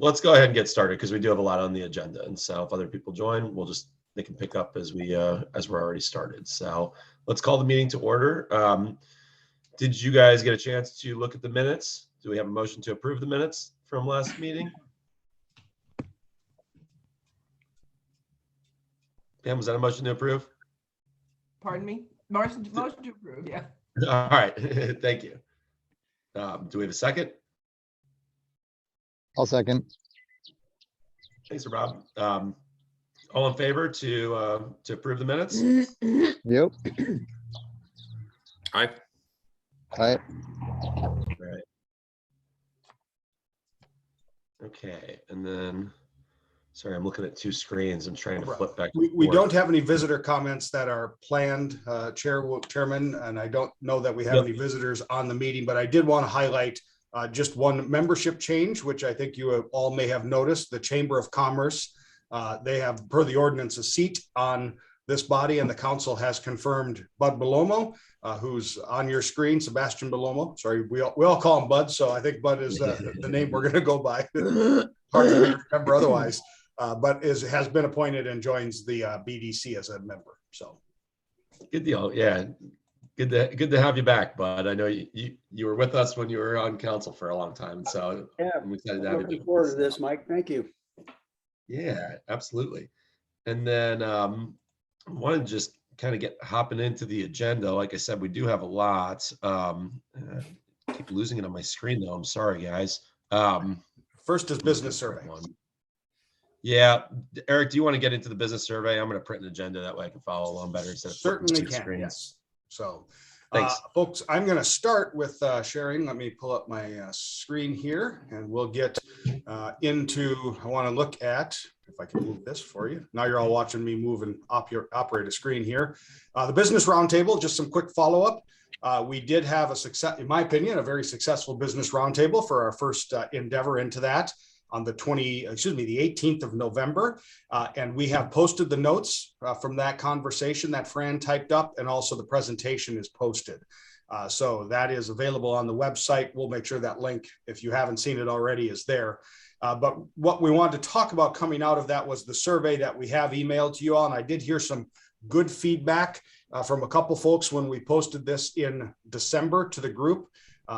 let's go ahead and get started because we do have a lot on the agenda. And so if other people join, they can pick up as we're already started. So let's call the meeting to order. Did you guys get a chance to look at the minutes? Do we have a motion to approve the minutes from last meeting? Pam, was that a motion to approve? Pardon me? Motion to approve, yeah. All right, thank you. Do we have a second? I'll second. Thanks, Rob. All in favor to approve the minutes? Yep. Aye. Aye. Right. Okay, and then, sorry, I'm looking at two screens. I'm trying to flip back. We don't have any visitor comments that are planned, Chairman, and I don't know that we have any visitors on the meeting, but I did want to highlight just one membership change, which I think you all may have noticed. The Chamber of Commerce, they have, per the ordinance, a seat on this body, and the council has confirmed Bud Belomo, who's on your screen, Sebastian Belomo. Sorry, we all call him Bud, so I think Bud is the name we're going to go by. Hard to remember otherwise, but has been appointed and joins the BDC as a member. So, good deal. Yeah, good to have you back, Bud. I know you were with us when you were on council for a long time, so yeah, I'm excited to have you. Looking forward to this, Mike. Thank you. Yeah, absolutely. And then I want to just kind of get hopping into the agenda. Like I said, we do have a lot. I keep losing it on my screen though. I'm sorry, guys. First is business survey. Yeah, Eric, do you want to get into the business survey? I'm going to print an agenda that way I can follow along better instead of certainly can. Screens. Yes. So, folks, I'm going to start with sharing. Let me pull up my screen here, and we'll get into. I want to look at, if I can move this for you. Now you're all watching me move and operate a screen here. The business roundtable. Just some quick follow up. We did have a success, in my opinion, a very successful business roundtable for our first endeavor into that on the 18th of November. And we have posted the notes from that conversation that Fran typed up, and also the presentation is posted. So that is available on the website. We'll make sure that link, if you haven't seen it already, is there. But what we wanted to talk about coming out of that was the survey that we have emailed to you all. And I did hear some good feedback from a couple folks when we posted this in December to the group.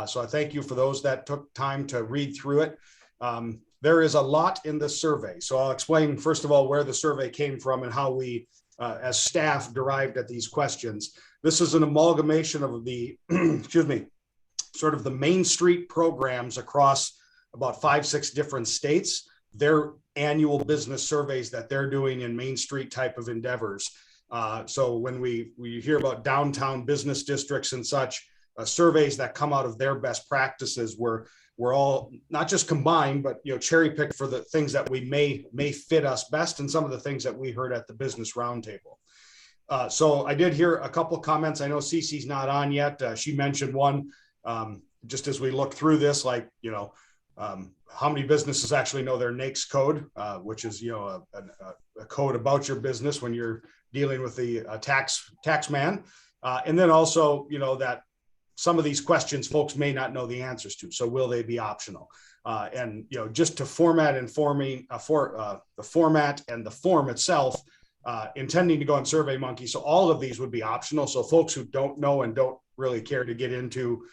So I thank you for those that took time to read through it. There is a lot in the survey. So I'll explain, first of all, where the survey came from and how we, as staff, derived at these questions. This is an amalgamation of the, sort of the Main Street programs across about 5-6 different states, their annual business surveys that they're doing in Main Street type of endeavors. So when we hear about downtown business districts and such, surveys that come out of their best practices we're all not just combined, but cherry picked for the things that we may fit us best, and some of the things that we heard at the business roundtable. So I did hear a couple of comments. I know Cece's not on yet. She mentioned one just as we look through this, like how many businesses actually know their NAICS code, which is a code about your business when you're dealing with the tax man, and then also that some of these questions folks may not know the answers to. So will they be optional? And just to format informing for the format and the form itself, intending to go on SurveyMonkey. So all of these would be optional. So folks who don't know and don't really care to get into,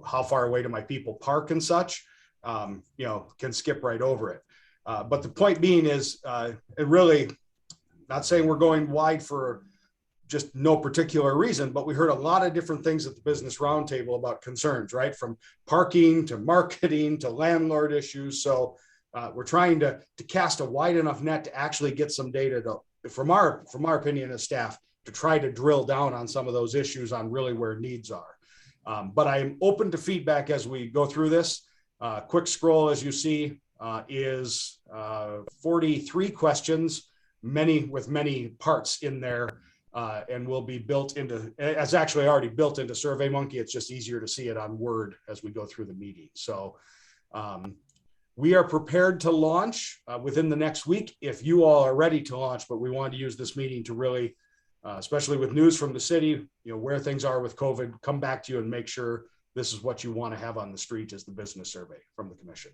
how far away do my people park and such, can skip right over it. But the point being is, it really, not saying we're going wide for just no particular reason, but we heard a lot of different things at the business roundtable about concerns, right? From parking to marketing to landlord issues. So we're trying to cast a wide enough net to actually get some data from our opinion as staff to try to drill down on some of those issues on really where needs are. But I'm open to feedback as we go through this. Quick scroll, as you see, is 43 questions, with many parts in there. And will be built into, it's actually already built into SurveyMonkey. It's just easier to see it on Word as we go through the meeting. So we are prepared to launch within the next week if you all are ready to launch, but we wanted to use this meeting to really, especially with news from the city, where things are with COVID, come back to you and make sure this is what you want to have on the street as the business survey from the commission.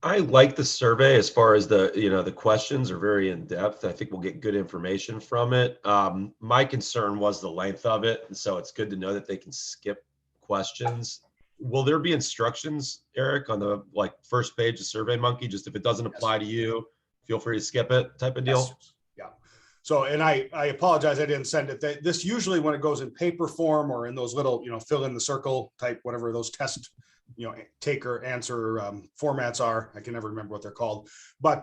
I like the survey as far as the questions are very in depth. I think we'll get good information from it. My concern was the length of it. And so it's good to know that they can skip questions. Will there be instructions, Eric, on the first page of Survey Monkey? Just if it doesn't apply to you, feel free to skip it type of deal? Yes. Yeah. So, and I apologize, I didn't send it. This usually when it goes in paper form or in those little, fill in the circle type, whatever those test, take or answer formats are. I can never remember what they're called, but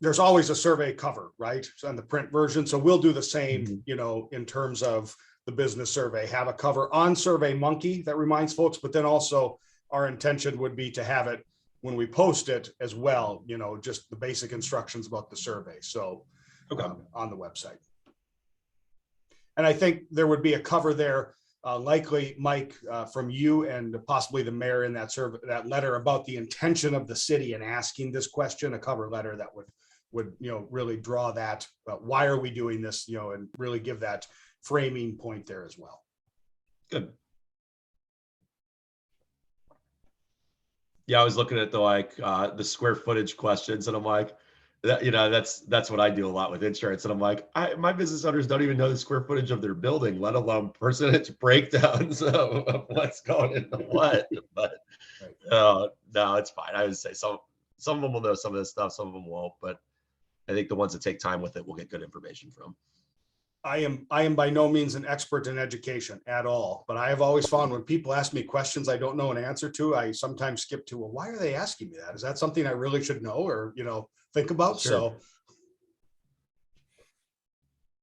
there's always a survey cover, right? On the print version. So we'll do the same, in terms of the business survey, have a cover on Survey Monkey that reminds folks, but then also our intention would be to have it when we post it as well, just the basic instructions about the survey. So on the website. And I think there would be a cover there, likely Mike, from you and possibly the mayor in that survey, that letter about the intention of the city in asking this question, a cover letter that would really draw that, why are we doing this, and really give that framing point there as well. Good. Yeah, I was looking at the square footage questions, and I'm like, that's what I do a lot with insurance, and I'm like, my business owners don't even know the square footage of their building, let alone percentage breakdowns of what's going into what. But no, it's fine. I would say some of them will know some of this stuff, some of them won't, but I think the ones that take time with it will get good information from. I am by no means an expert in education at all, but I have always found when people ask me questions I don't know an answer to, I sometimes skip to, well, why are they asking me that? Is that something I really should know or, think about? Sure.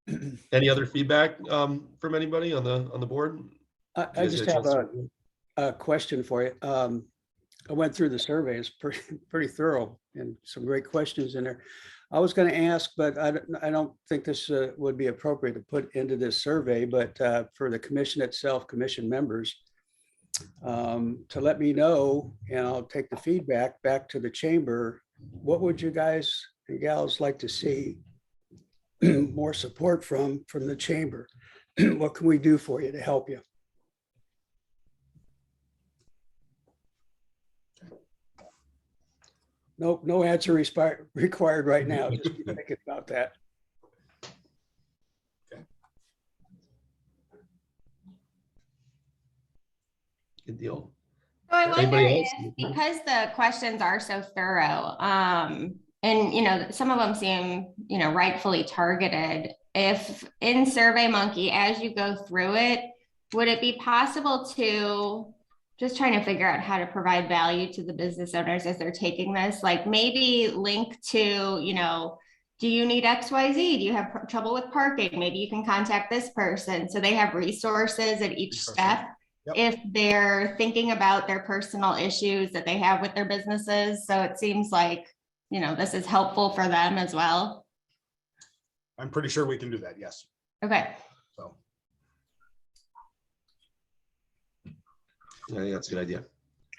So. Any other feedback from anybody on the board? I just have a question for you. I went through the survey. It's pretty thorough and some great questions in there. I was going to ask, but I don't think this would be appropriate to put into this survey, but for the commission itself, commission members, to let me know, and I'll take the feedback back to the chamber. What would you guys and gals like to see more support from the chamber? What can we do for you to help you? Nope, no answer required right now. Just keep thinking about that. Okay. Good deal. So I wonder Anybody else? if, because the questions are so thorough, and some of them seem, rightfully targeted, if in SurveyMonkey, as you go through it, would it be possible to, just trying to figure out how to provide value to the business owners as they're taking this, like maybe link to, do you need XYZ? Do you have trouble with parking? Maybe you can contact this person. So they have resources at each step. Yep. If they're thinking about their personal issues that they have with their businesses. So it seems like, this is helpful for them as well. I'm pretty sure we can do that. Yes. Okay. So. I think that's a good idea.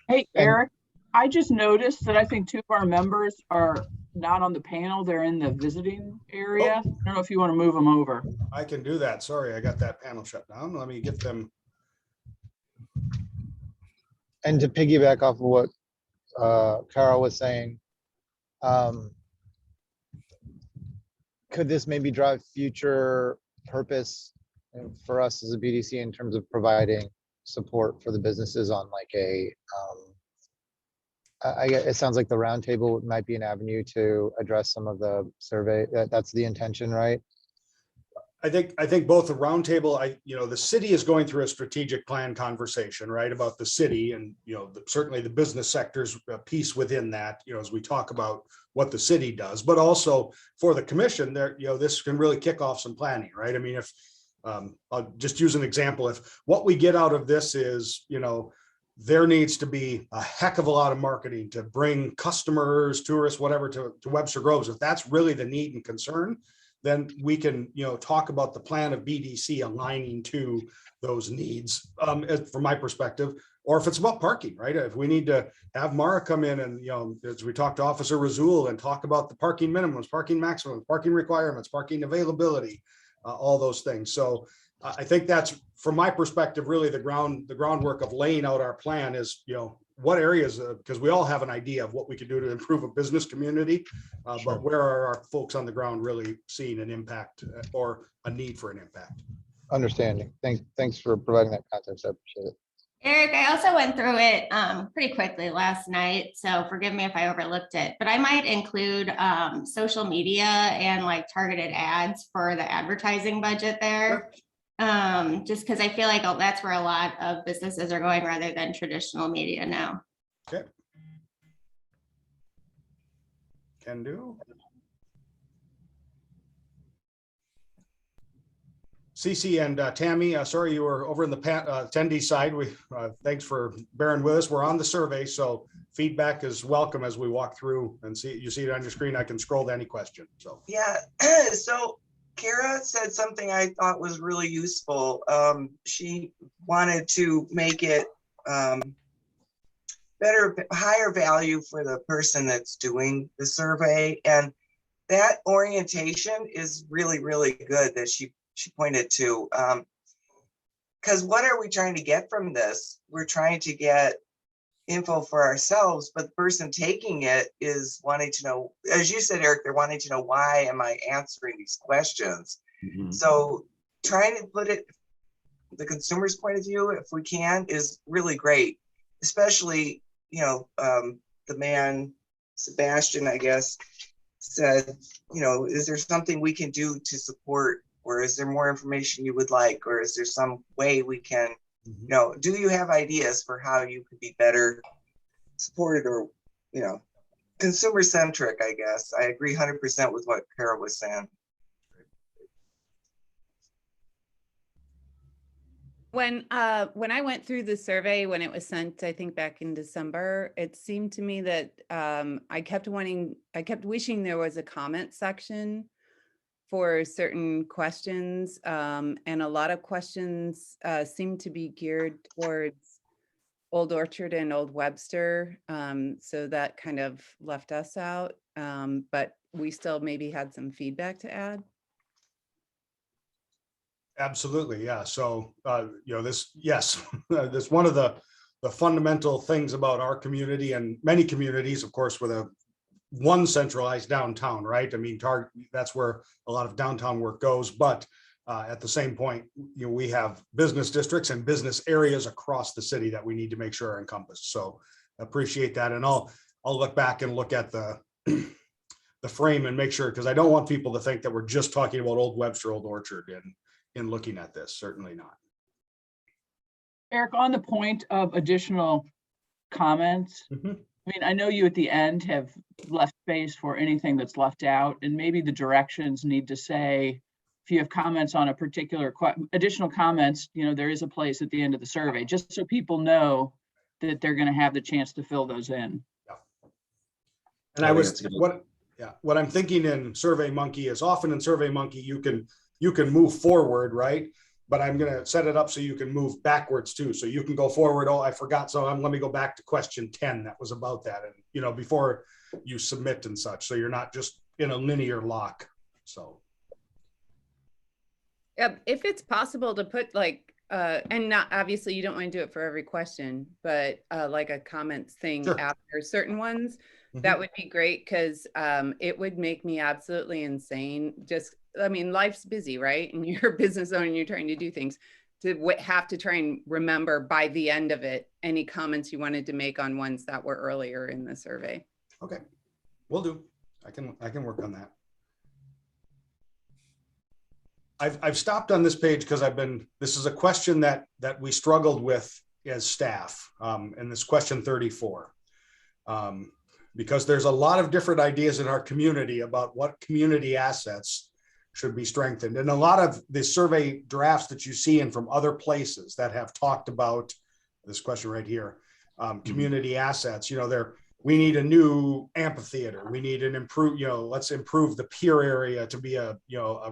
Hey, Eric, I just noticed that I think two of our members are not on the panel. They're in the visiting area. I don't know if you want to move them over. I can do that. Sorry, I got that panel shut down. Let me get them. And to piggyback off of what Carol was saying, could this maybe drive future purpose for us as a BDC in terms of providing support for the businesses on it sounds like the roundtable might be an avenue to address some of the survey. That's the intention, right? I think both the roundtable, the city is going through a strategic plan conversation, right, about the city and, certainly the business sector's piece within that, as we talk about what the city does, but also for the commission there, this can really kick off some planning, right? I mean, if I'll just use an example, if what we get out of this is, there needs to be a heck of a lot of marketing to bring customers, tourists, whatever to Webster Groves. If that's really the need and concern, then we can, talk about the plan of BDC aligning to those needs from my perspective, or if it's about parking, right? If we need to have Mara come in and, as we talk to Officer Razul and talk about the parking minimums, parking maximums, parking requirements, parking availability, all those things. So I think that's, from my perspective, really the groundwork of laying out our plan is, what areas, because we all have an idea of what we could do to improve a business community, Sure. but where are our folks on the ground really seeing an impact or a need for an impact? Understanding. Thanks for providing that context. I appreciate it. Eric, I also went through it pretty quickly last night, so forgive me if I overlooked it, but I might include social media and like targeted ads for the advertising budget there. Just because I feel like that's where a lot of businesses are going rather than traditional media now. Okay. Can do. Cece and Tammy, sorry you were over in the attendee side. We thanks for bearing with us. We're on the survey, so feedback is welcome as we walk through and see. You see it on your screen. I can scroll to any question. So yeah, so Kara said something I thought was really useful. She wanted to make it better, higher value for the person that's doing the survey, and that orientation is really, really good that she pointed to, because what are we trying to get from this? We're trying to get info for ourselves, but the person taking it is wanting to know, as you said, Eric, they're wanting to know, why am I answering these questions? Mhm. So trying to put it the consumer's point of view, if we can, is really great, especially, you know, the man, Sebastian, I guess, said, you know, is there something we can do to support, or is there more information you would like, or is there some way we can, you know, do you have ideas for how you could be better supported, or, you know, consumer centric, I guess. I agree 100% with what Kara was saying. When I went through the survey, when it was sent, I think back in December, it seemed to me that I kept wishing there was a comment section for certain questions, and a lot of questions seem to be geared towards Old Orchard and Old Webster, so that kind of left us out, but we still maybe had some feedback to add. absolutely, yeah. So you know, this, yes, this one of the fundamental things about our community and many communities, of course, with one centralized downtown, right? I mean, that's where a lot of downtown work goes, but at the same point, you know, we have business districts and business areas across the city that we need to make sure are encompassed. So appreciate that, and I'll look back and look at the the frame and make sure, because I don't want people to think that we're just talking about Old Webster, Old Orchard in looking at this. Certainly not. Eric, on the point of additional comments, I mean, I know you at the end have left space for anything that's left out, and maybe the directions need to say, if you have comments on a particular additional comments, you know, there is a place at the end of the survey, just so people know that they're going to have the chance to fill those in. Yeah. And I was what I'm thinking in SurveyMonkey is, often in SurveyMonkey you can move forward, right? But I'm going to set it up so you can move backwards too. So you can go forward. Oh, I forgot. So let me go back to question 10. That was about that. And, you know, before you submit and such. So you're not just in a linear lock. So. Yeah, if it's possible to put like, and not, obviously you don't want to do it for every question, but like a comments thing after certain ones, that would be great, because it would make me absolutely insane. Just, I mean, life's busy, right? And you're a business owner and you're trying to do things, to have to try and remember by the end of it, any comments you wanted to make on ones that were earlier in the survey. Okay, will do. I can work on that. I've stopped on this page because this is a question that we struggled with as staff, and this question 34. Because there's a lot of different ideas in our community about what community assets should be strengthened. And a lot of the survey drafts that you see in from other places that have talked about this question right here, community assets, you know, we need a new amphitheater. We need an let's improve the pier area to be a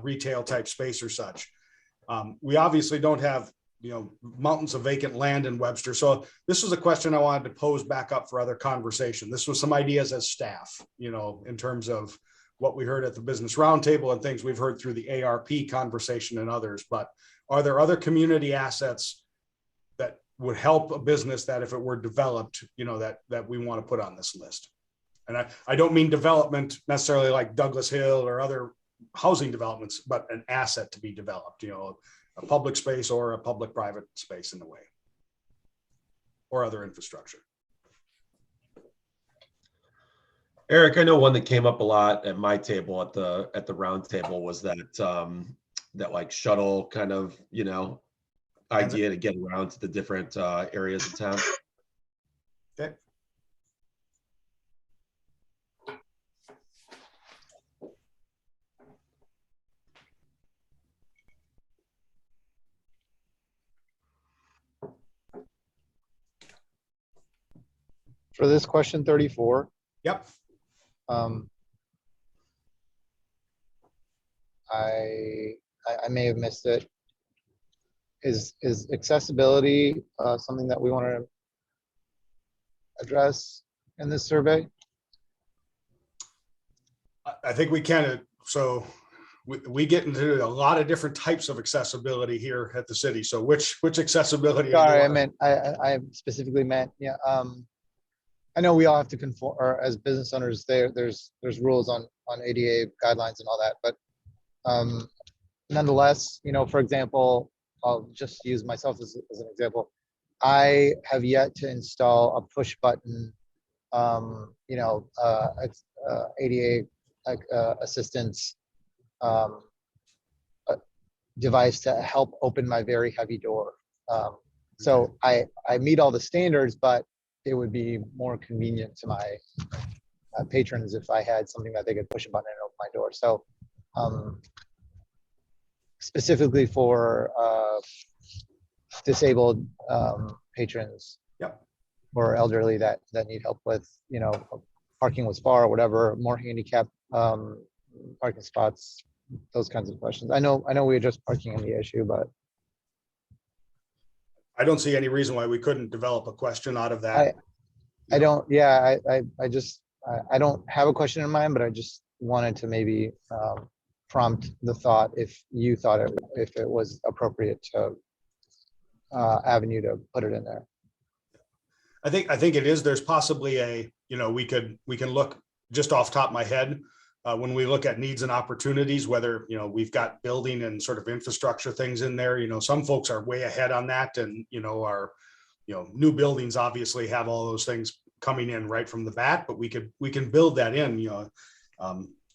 retail type space or such. We obviously don't have, you know, mountains of vacant land in Webster. So this was a question I wanted to pose back up for other conversation. This was some ideas as staff, you know, in terms of what we heard at the business roundtable and things we've heard through the ARP conversation and others. But are there other community assets that would help a business that if it were developed, that we want to put on this list. And I don't mean development necessarily like Douglas Hill or other housing developments, but an asset to be developed, a public space or a public-private space in the way, or other infrastructure. Eric, I know one that came up a lot at my table at the round table was that that like shuttle kind of, idea to get around to the different areas of town. Okay. For this question 34, Yep. I may have missed it. Is accessibility something that we want to address in this survey? I think we can. So we get into a lot of different types of accessibility here at the city. So which accessibility? Sorry, I specifically meant, yeah. I know we all have to conform, or as business owners, there's rules on ADA guidelines and all that, but nonetheless, for example, I'll just use myself as an example. I have yet to install a push button, ADA assistance device to help open my very heavy door. So I meet all the standards, but it would be more convenient to my patrons if I had something that they could push a button and open my door. So specifically for disabled patrons, yep, or elderly that need help with, parking was far or whatever, more handicap parking spots, those kinds of questions. I know we addressed parking in the issue, but I don't see any reason why we couldn't develop a question out of that. I don't have a question in mind, but I just wanted to maybe prompt the thought if you thought if it was appropriate to avenue to put it in there. I think it is. There's possibly we can look just off the top of my head when we look at needs and opportunities, whether, we've got building and sort of infrastructure things in there. Some folks are way ahead on that, and, our, new buildings obviously have all those things coming in right from the bat, but we can build that in,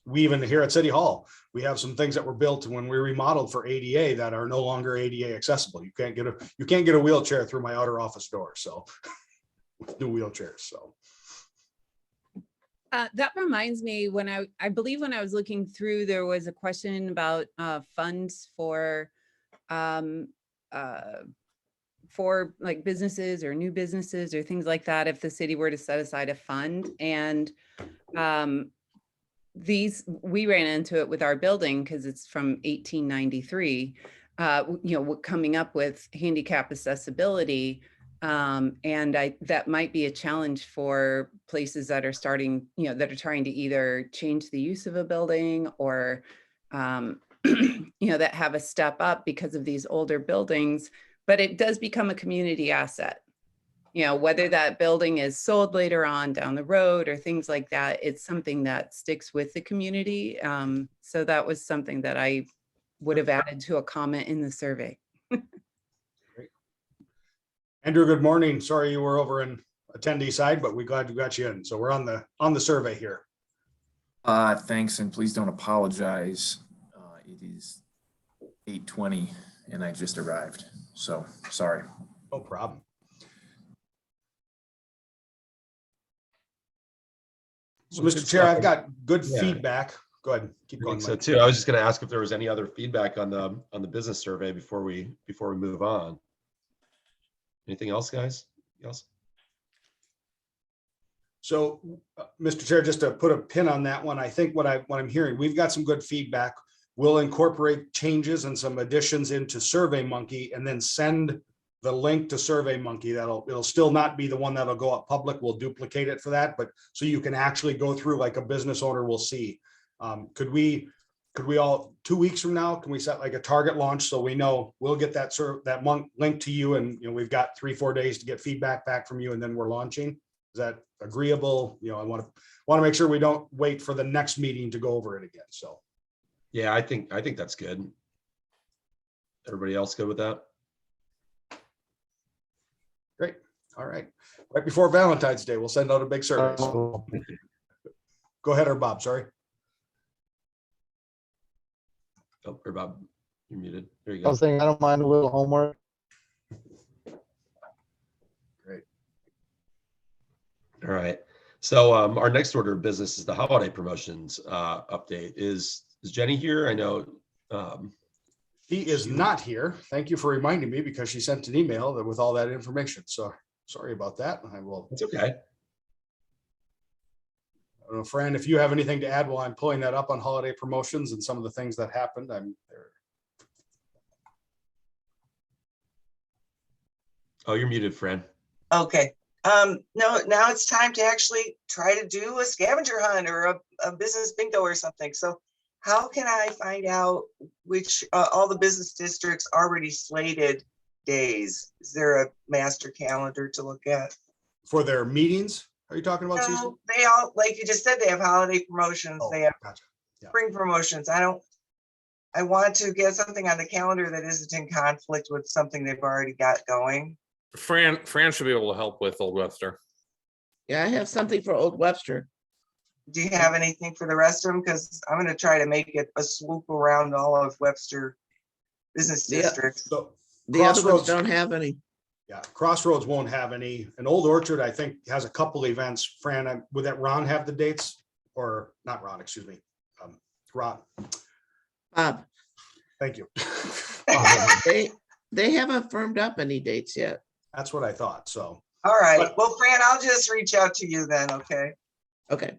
we even here at City Hall, we have some things that were built when we remodeled for ADA that are no longer ADA accessible. You can't get a wheelchair through my outer office door. So new wheelchairs. So. That reminds me, when I believe when I was looking through, there was a question about funds for like businesses or new businesses or things like that, if the city were to set aside a fund. And we ran into it with our building because it's from 1893, coming up with handicap accessibility. And that might be a challenge for places that are starting, that are trying to either change the use of a building or, that have a step up because of these older buildings, but it does become a community asset. Whether that building is sold later on down the road or things like that, it's something that sticks with the community. So that was something that I would have added to a comment in the survey. Andrew, good morning. Sorry you were over in attendee side, but we're glad we got you in. So we're on the survey here. Thanks, and please don't apologize. It is 8:20 and I just arrived, so sorry. No problem. So, Mr. Chair, I've got good feedback. Go ahead, keep going. So too, I was just going to ask if there was any other feedback on the business survey before we move on. Anything else, guys? Yes. So, Mr. Chair, just to put a pin on that one, I think what I'm hearing, we've got some good feedback. We'll incorporate changes and some additions into SurveyMonkey and then send the link to SurveyMonkey. It'll still not be the one that'll go up public. We'll duplicate it for that, but so you can actually go through like a business owner will see. Could we could we all, 2 weeks from now, can we set like a target launch so we know we'll get that link to you, and we've got 3-4 days to get feedback back from you, and then we're launching. Is that agreeable? I want to make sure we don't wait for the next meeting to go over it again. So Yeah, I think that's good. Everybody else good with that? great. All right. Right before Valentine's Day, we'll send out a big survey. So go ahead, or Bob, sorry. Oh, or Bob, you're muted. There you I go. was saying, I don't mind a little homework. Great. All right. So our next order of business is the holiday promotions update. Is Jenny here? I know. She is not here. Thank you for reminding me, because she sent an email with all that information. So sorry about that. I will. It's okay. I don't know, Fran, if you have anything to add while I'm pulling that up on holiday promotions and some of the things that happened, I'm there. Oh, you're muted, Fran. Okay. No, now it's time to actually try to do a scavenger hunt or a business bingo or something. So how can I find out which all the business districts already slated days? Is there a master calendar to look at? For their meetings, are you talking about, Cece? No, they all, like you just said, they have holiday promotions. Oh, They have gotcha. Yeah. spring promotions. I want to get something on the calendar that isn't in conflict with something they've already got going. Fran should be able to help with Old Webster. Yeah, I have something for Old Webster. Do you have anything for the rest of them? Because I'm going to try to make it a swoop around all of Webster business Yeah. districts. So The other ones Crossroads, don't have any. yeah, Crossroads won't have any. And Old Orchard, I think, has a couple events. Fran, would that Ron have the dates? Or not Ron, excuse me. Ron, Bob, thank you. they haven't firmed up any dates yet. That's what I thought. So, All right. But- Well, Fran, I'll just reach out to you then. Okay. Okay.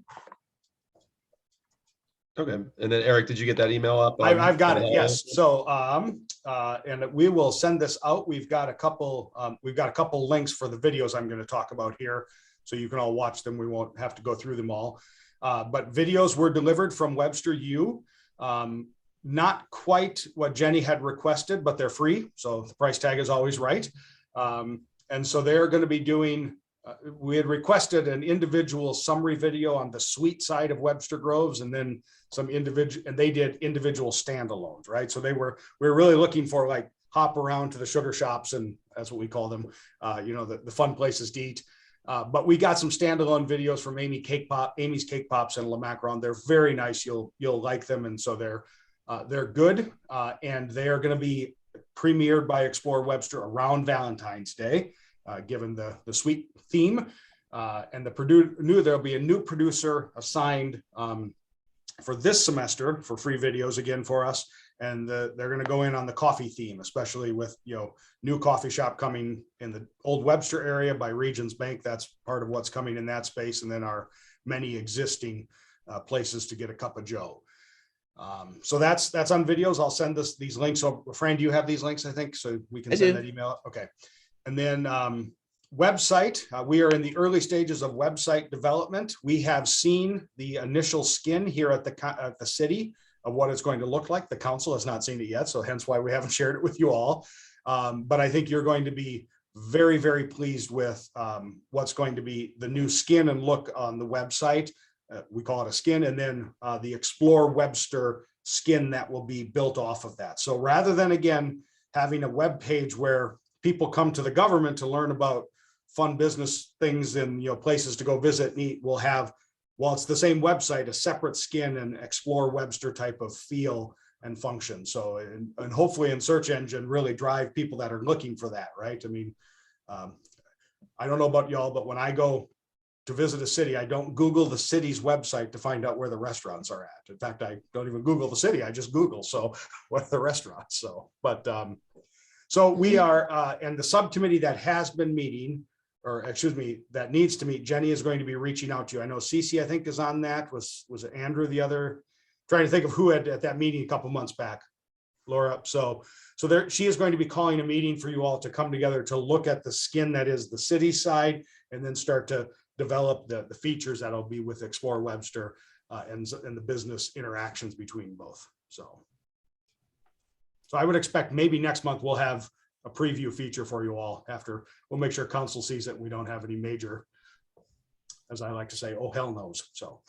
Okay. And then Eric, did you get that email up? I've got it. Yes. So, and we will send this out. We've got a couple links for the videos I'm going to talk about here, so you can all watch them. We won't have to go through them all. But videos were delivered from Webster U. Not quite what Jenny had requested, but they're free. So the price tag is always right. And so they're going to be doing, we had requested an individual summary video on the suite side of Webster Groves, and then some individual, and they did individual standalones, right? So we were really looking for like hop around to the sugar shops, and that's what we call them, the fun places to eat. But we got some standalone videos from Amy's Cake Pops and La Macron. They're very nice. You'll like them. And so they're good. And they are going to be premiered by Explore Webster around Valentine's Day, given the sweet theme. And there'll be a new producer assigned for this semester for free videos again for us. And they're going to go in on the coffee theme, especially with, new coffee shop coming in the Old Webster area by Regions Bank. That's part of what's coming in that space. And then our many existing places to get a cup of Joe. So that's on videos. I'll send these links. So Fran, do you have these links? I think so we can send that email. Okay. And then website, we are in the early stages of website development. We have seen the initial skin here at the city of what it's going to look like. The council has not seen it yet, so hence why we haven't shared it with you all. But I think you're going to be very, very pleased with what's going to be the new skin and look on the website. We call it a skin, and then the Explore Webster skin that will be built off of that. So rather than, again, having a web page where people come to the government to learn about fun business things and places to go visit and eat, we'll have, while it's the same website, a separate skin and Explore Webster type of feel and function. So, and hopefully in search engine really drive people that are looking for that, right? I mean, I don't know about y'all, but when I go to visit a city, I don't Google the city's website to find out where the restaurants are at. In fact, I don't even Google the city. I just Google, so what are the restaurants? So, but so we are, and the subcommittee that has been meeting, or excuse me, that needs to meet, Jenny is going to be reaching out to you. I know Cece, I think, is on that. Was it Andrew the other? Trying to think of who had at that meeting a couple months back. Laura. So there, she is going to be calling a meeting for you all to come together to look at the skin that is the city side, and then start to develop the features that'll be with Explore Webster and the business interactions between both. So I would expect maybe next month we'll have a preview feature for you all after. We'll make sure council sees it. We don't have any major, as I like to say, oh, hell knows. So.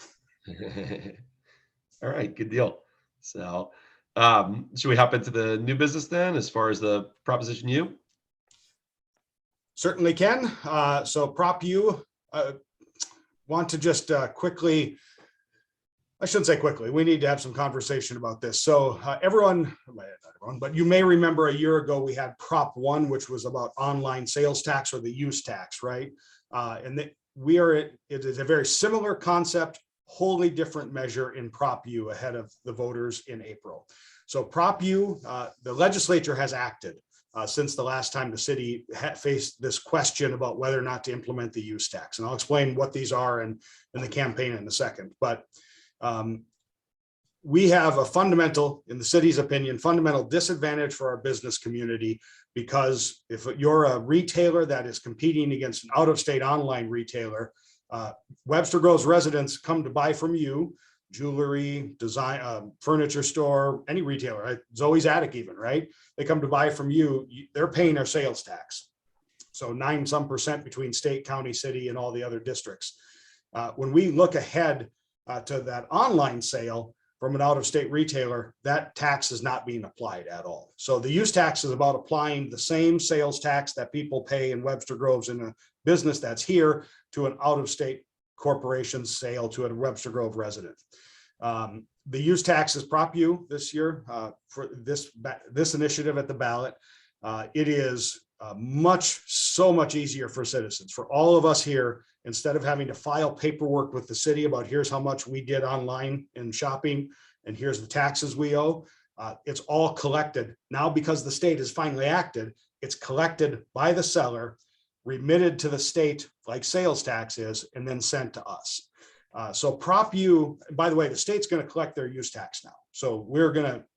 All right, good deal. So should we hop into the new business then, as far as the Proposition U? Certainly can. So Prop U, want to just quickly, I shouldn't say quickly, we need to have some conversation about this. So everyone, but you may remember a year ago, we had Prop 1, which was about online sales tax or the use tax, right? And it is a very similar concept, wholly different measure in Prop U ahead of the voters in April. So Prop U, the legislature has acted since the last time the city faced this question about whether or not to implement the use tax. And I'll explain what these are in the campaign in a second. But we have a fundamental, in the city's opinion, fundamental disadvantage for our business community, because if you're a retailer that is competing against an out-of-state online retailer, Webster Groves residents come to buy from you, jewelry, design, furniture store, any retailer, right? Zoe's Attic even, right? They come to buy from you, they're paying our sales tax. So 9% between state, county, city, and all the other districts. When we look ahead to that online sale from an out-of-state retailer, that tax is not being applied at all. So the use tax is about applying the same sales tax that people pay in Webster Groves in a business that's here to an out-of-state corporation's sale to a Webster Grove resident. The use tax is Prop U this year for this initiative at the ballot. It is so much easier for citizens, for all of us here, instead of having to file paperwork with the city about here's how much we did online in shopping and here's the taxes we owe. It's all collected now because the state has finally acted. It's collected by the seller, remitted to the state like sales tax is, and then sent to us. So Prop U, by the way, the state's going to collect their use tax now. So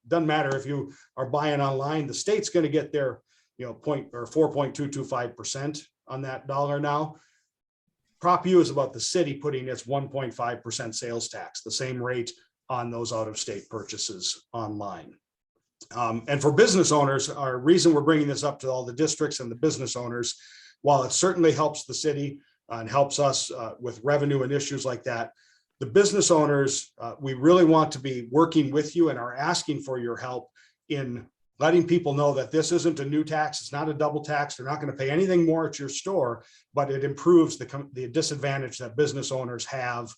doesn't matter if you are buying online, the state's going to get their 4.225% on that dollar now. Prop U is about the city putting its 1.5% sales tax, the same rate on those out-of-state purchases online. And for business owners, our reason we're bringing this up to all the districts and the business owners, while it certainly helps the city and helps us with revenue and issues like that, the business owners, we really want to be working with you and are asking for your help in letting people know that this isn't a new tax. It's not a double tax. They're not going to pay anything more at your store, but it improves the disadvantage that business owners have,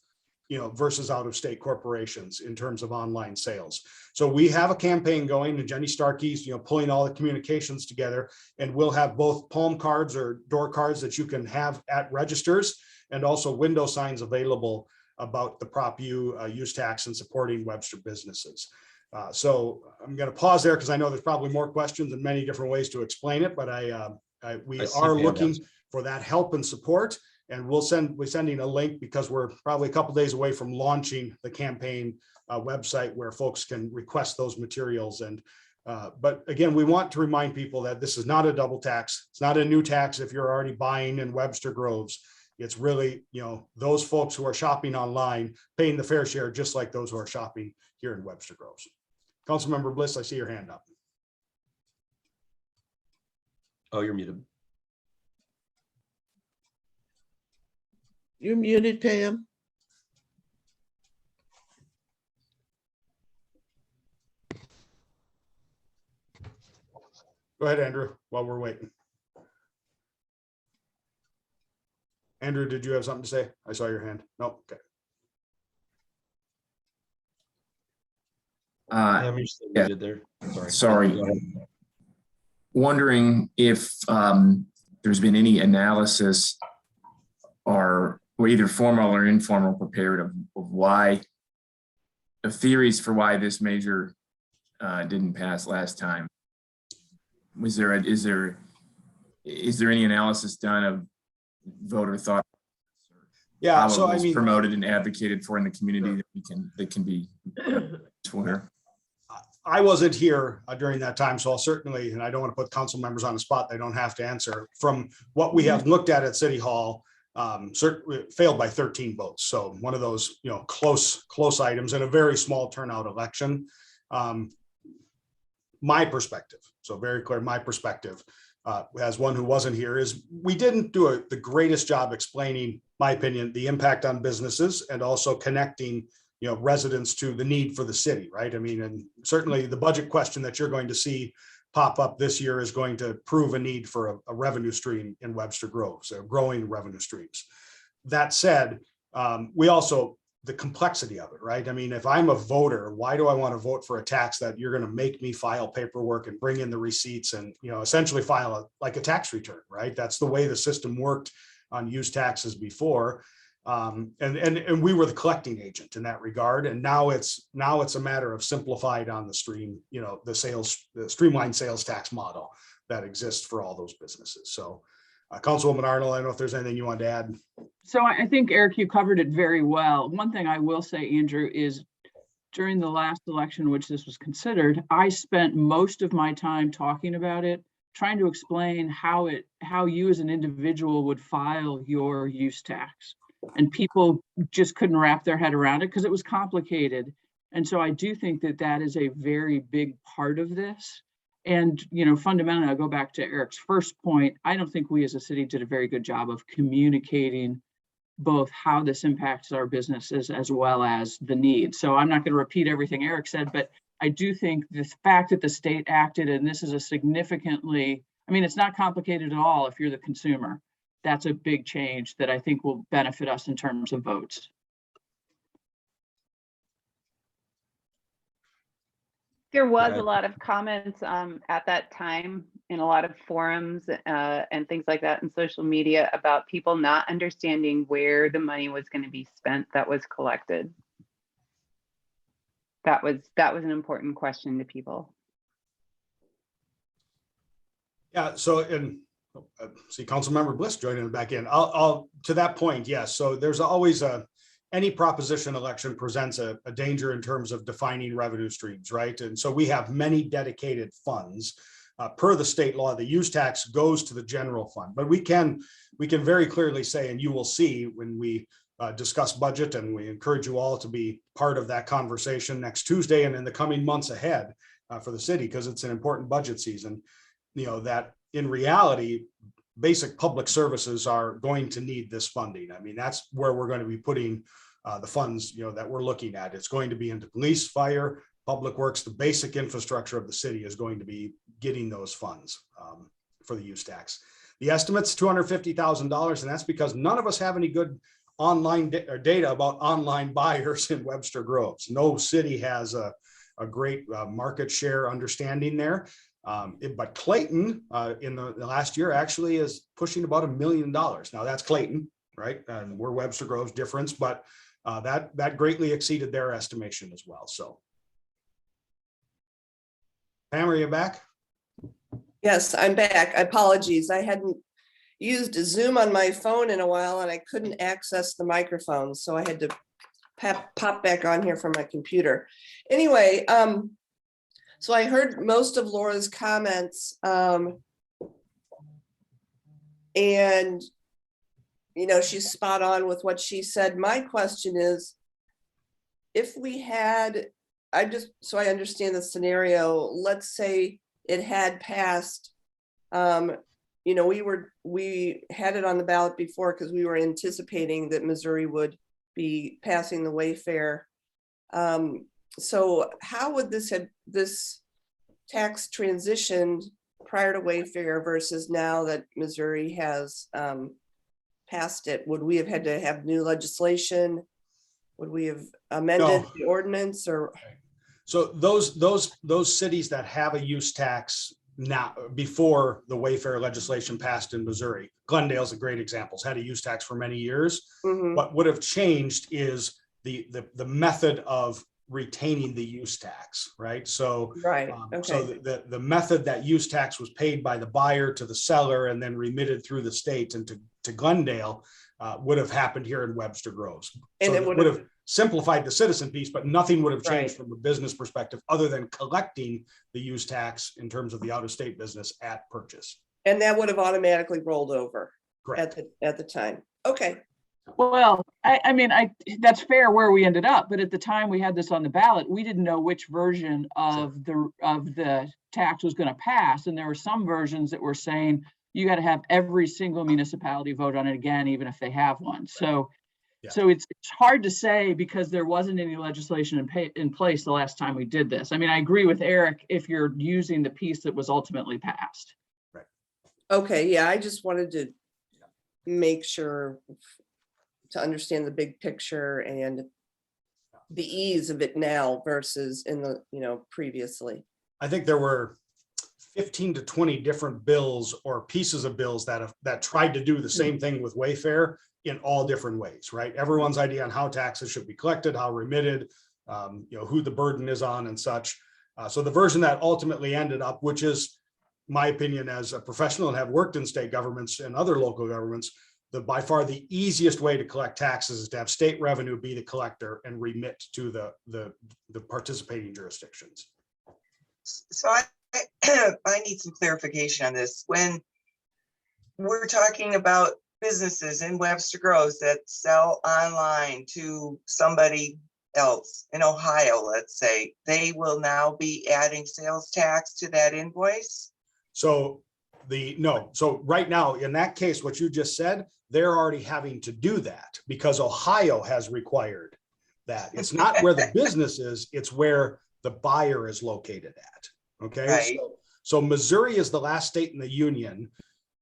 versus out-of-state corporations in terms of online sales. So we have a campaign going, and Jenny Starkey's, pulling all the communications together, and we'll have both palm cards or door cards that you can have at registers, and also window signs available about the Prop U use tax and supporting Webster businesses. So I'm going to pause there because I know there's probably more questions and many different ways to explain it, but we are looking for that help and support, and we're sending a link because we're probably a couple days away from launching the campaign website where folks can request those materials. And but again, we want to remind people that this is not a double tax. It's not a new tax if you're already buying in Webster Groves. It's really, those folks who are shopping online paying the fair share, just like those who are shopping here in Webster Groves. Councilmember Bliss, I see your hand up. Oh, you're muted. You're muted, Pam. Go ahead, Andrew, while we're waiting. Andrew, did you have something to say? I saw your hand. Nope. Okay. You're still muted there. Sorry. Wondering if there's been any analysis or either formal or informal prepared of why the theories for why this measure didn't pass last time. Is there any analysis done of voter thought? Yeah, so I mean, promoted and advocated for in the community that can be here. I wasn't here during that time, so I'll certainly, and I don't want to put council members on the spot, they don't have to answer. From what we have looked at City Hall, failed by 13 votes. So one of those, close items in a very small turnout election. My perspective, so very clear, my perspective, as one who wasn't here, is we didn't do the greatest job explaining, my opinion, the impact on businesses and also connecting, residents to the need for the city, right? I mean, and certainly the budget question that you're going to see pop up this year is going to prove a need for a revenue stream in Webster Grove, so growing revenue streams. That said, we also, the complexity of it, right? I mean, if I'm a voter, why do I want to vote for a tax that you're going to make me file paperwork and bring in the receipts and, essentially file like a tax return, right? That's the way the system worked on use taxes before. And we were the collecting agent in that regard. And now it's a matter of simplified on the stream, the streamlined sales tax model that exists for all those businesses. So Councilwoman Arnold, I don't know if there's anything you want to add. So I think, Eric, you covered it very well. One thing I will say, Andrew, is during the last election, which this was considered, I spent most of my time talking about it, trying to explain how you as an individual would file your use tax. And people just couldn't wrap their head around it because it was complicated. And so I do think that is a very big part of this. And, fundamentally, I'll go back to Eric's first point. I don't think we as a city did a very good job of communicating both how this impacts our businesses as well as the need. So I'm not going to repeat everything Eric said, but I do think the fact that the state acted, and this is it's not complicated at all if you're the consumer. That's a big change that I think will benefit us in terms of votes. There was a lot of comments at that time in a lot of forums and things like that in social media about people not understanding where the money was going to be spent that was collected. That was an important question to people. Yeah. So, and see, Councilmember Bliss joining back in. I'll to that point. Yes. So there's always any proposition election presents a danger in terms of defining revenue streams, right? And so we have many dedicated funds. Per the state law, the use tax goes to the general fund, but we can very clearly say, and you will see when we discuss budget, and we encourage you all to be part of that conversation next Tuesday and in the coming months ahead for the city, because it's an important budget season, that in reality, basic public services are going to need this funding. I mean, that's where we're going to be putting the funds, that we're looking at. It's going to be into police, fire, public works. The basic infrastructure of the city is going to be getting those funds for the use tax. The estimate's $250,000, and that's because none of us have any good online data about online buyers in Webster Groves. No city has a great market share understanding there. But Clayton in the last year actually is pushing about $1 million. Now that's Clayton, right? And we're Webster Grove's difference, but that greatly exceeded their estimation as well. So, Pam, are you back? Yes, I'm back. Apologies. I hadn't used Zoom on my phone in a while and I couldn't access the microphone. So I had to pop back on here from my computer. Anyway, so I heard most of Laura's comments, and she's spot on with what she said. My question is, if we had, so I understand the scenario, let's say it had passed, we had it on the ballot before because we were anticipating that Missouri would be passing the Wayfair. So how would this tax transitioned prior to Wayfair versus now that Missouri has passed it? Would we have had to have new legislation? Would we have amended the ordinance? Or so those cities that have a use tax now before the Wayfair legislation passed in Missouri, Glendale's a great example, had a use tax for many years. Mm-hmm. What would have changed is the method of retaining the use tax, right? So, right. Okay. So the method that use tax was paid by the buyer to the seller and then remitted through the state and to Glendale would have happened here in Webster Groves. And so it would have simplified the citizen piece, but nothing would have changed from a business perspective other than collecting the use tax in terms of the out-of-state business at purchase. And that would have automatically rolled over. Correct. At the time. Okay. Well, I mean, that's fair where we ended up, but at the time we had this on the ballot, we didn't know which version of the tax was going to pass. And there were some versions that were saying you got to have every single municipality vote on it again, even if they have one. So, so it's hard to say because there wasn't any legislation in place the last time we did this. I mean, I agree with Eric if you're using the piece that was ultimately passed. Right. Okay, yeah, I just wanted to make sure to understand the big picture and the ease of it now versus in the, previously. I think there were 15 to 20 different bills or pieces of bills that tried to do the same thing with Wayfair in all different ways, right? Everyone's idea on how taxes should be collected, how remitted, who the burden is on and such. So the version that ultimately ended up, which is my opinion as a professional and have worked in state governments and other local governments, by far the easiest way to collect taxes is to have state revenue be the collector and remit to the participating jurisdictions. So I need some clarification on this. When we're talking about businesses in Webster Groves that sell online to somebody else in Ohio, let's say, they will now be adding sales tax to that invoice? So right now, in that case, what you just said, they're already having to do that because Ohio has required that. It's not where the business is, it's where the buyer is located at. Okay. Right. So Missouri is the last state in the union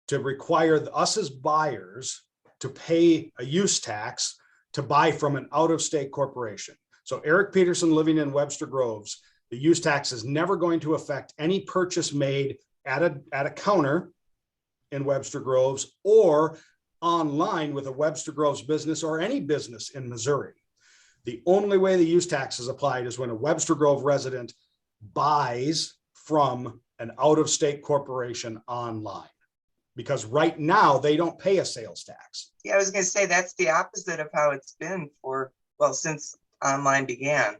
to require us as buyers to pay a use tax to buy from an out-of-state corporation. So Eric Peterson living in Webster Groves, the use tax is never going to affect any purchase made at a counter in Webster Groves or online with a Webster Groves business or any business in Missouri. The only way the use tax is applied is when a Webster Grove resident buys from an out-of-state corporation online, because right now they don't pay a sales tax. Yeah, I was going to say that's the opposite of how it's been since online began.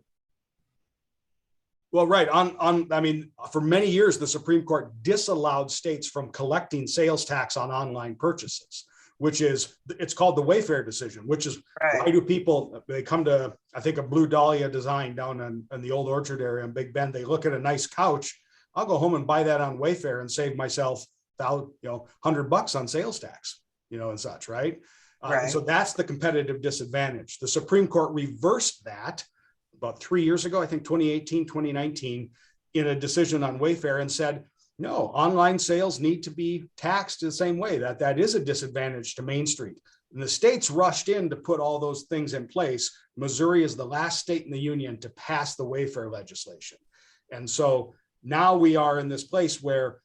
Well, right. I mean, for many years, the Supreme Court disallowed states from collecting sales tax on online purchases, it's called the Wayfair decision, which is right. Why do people, they come to, I think, a Blue Dahlia design down in the Old Orchard area in Big Bend, they look at a nice couch, I'll go home and buy that on Wayfair and save myself $100 on sales tax, and such, right? Right. So that's the competitive disadvantage. The Supreme Court reversed that about 3 years ago, I think 2018, 2019, in a decision on Wayfair and said, no, online sales need to be taxed the same way. That is a disadvantage to Main Street. And the states rushed in to put all those things in place. Missouri is the last state in the union to pass the Wayfair legislation. And so now we are in this place where